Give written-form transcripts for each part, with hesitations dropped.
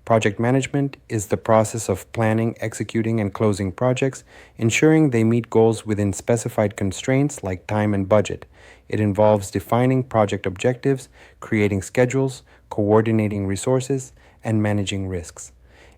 Project management is the process of planning, executing, and closing projects, ensuring they meet goals within specified constraints like time and budget. It involves defining project objectives, creating schedules, coordinating resources, and managing risks.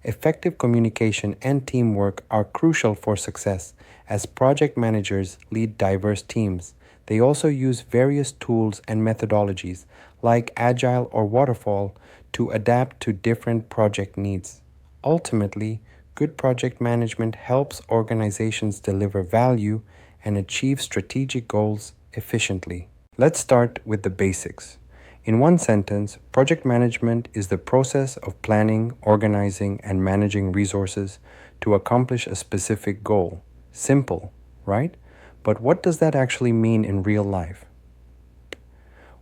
Effective communication and teamwork are crucial for success, as project managers lead diverse teams. They also use various tools and methodologies, like Agile or Waterfall, to adapt to different project needs. Ultimately, good project management helps organizations deliver value and achieve strategic goals efficiently. Let's start with the basics. In one sentence, project management is the process of planning, organizing, and managing resources to accomplish a specific goal. Simple, right? But what does that actually mean in real life?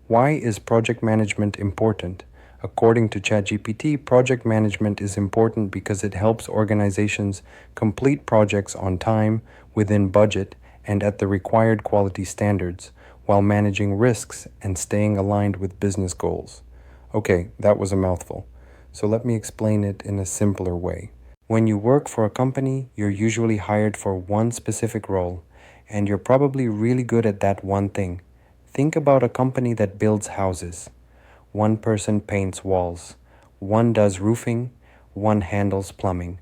Why is project management important? According to ChatGPT, project management is important because it helps organizations complete projects on time, within budget, and at the required quality standards, while managing risks and staying aligned with business goals. Okay, that was a mouthful. So let me explain it in a simpler way. When you work for a company, you're usually hired for one specific role, and you're probably really good at that one thing. Think about a company that builds houses. One person paints walls, one does roofing, one handles plumbing.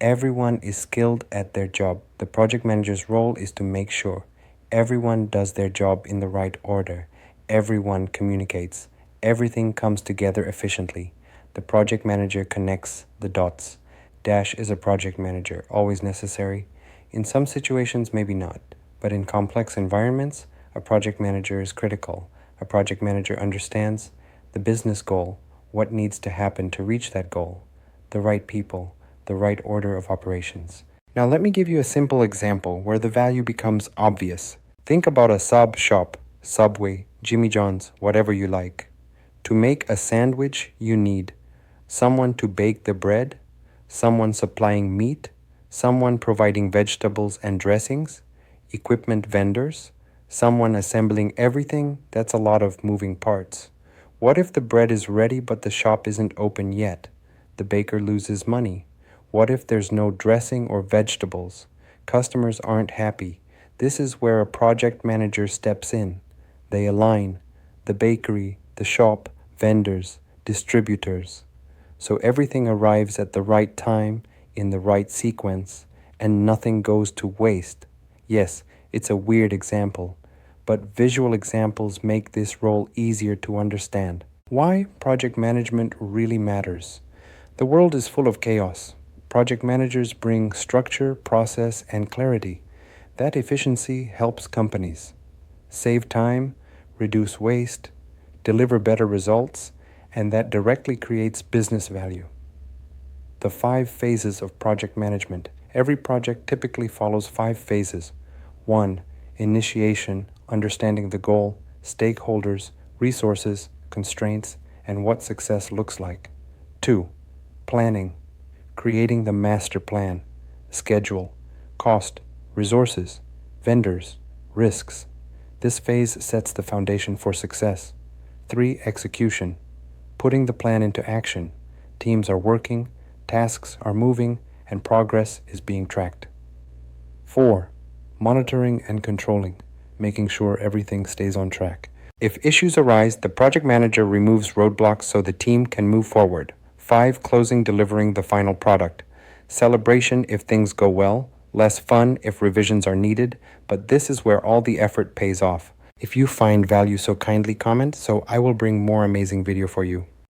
Everyone is skilled at their job. The project manager's role is to make sure everyone does their job in the right order. Everyone communicates. Everything comes together efficiently. The project manager connects the dots. Dash is a project manager, always necessary. In some situations, maybe not. But in complex environments, a project manager is critical. A project manager understands the business goal, what needs to happen to reach that goal, the right people, the right order of operations. Now let me give you a simple example where the value becomes obvious. Think about a sub shop, Subway, Jimmy John's, whatever you like. To make a sandwich, you need someone to bake the bread, someone supplying meat, someone providing vegetables and dressings, equipment vendors, someone assembling everything. That's a lot of moving parts. What if the bread is ready but the shop isn't open yet? The baker loses money. What if there's no dressing or vegetables? Customers aren't happy. This is where a project manager steps in. They align the bakery, the shop, vendors, distributors. So everything arrives at the right time, in the right sequence, and nothing goes to waste. Yes, it's a weird example, but visual examples make this role easier to understand. Why project management really matters. The world is full of chaos. Project managers bring structure, process, and clarity. That efficiency helps companies save time, reduce waste, deliver better results, and that directly creates business value. The 5 phases of project management. Every project typically follows 5 phases. 1. Initiation, understanding the goal, stakeholders, resources, constraints, and what success looks like. 2. Planning, creating the master plan, schedule, cost, resources, vendors, risks. This phase sets the foundation for success. 3. Execution, putting the plan into action. Teams are working, tasks are moving, and progress is being tracked. 4. Monitoring and controlling, making sure everything stays on track. If issues arise, the project manager removes roadblocks so the team can move forward. 5. Closing, delivering the final product. Celebration if things go well, less fun if revisions are needed, but this is where all the effort pays off. If you find value, so kindly comment, so I will bring more amazing video for you.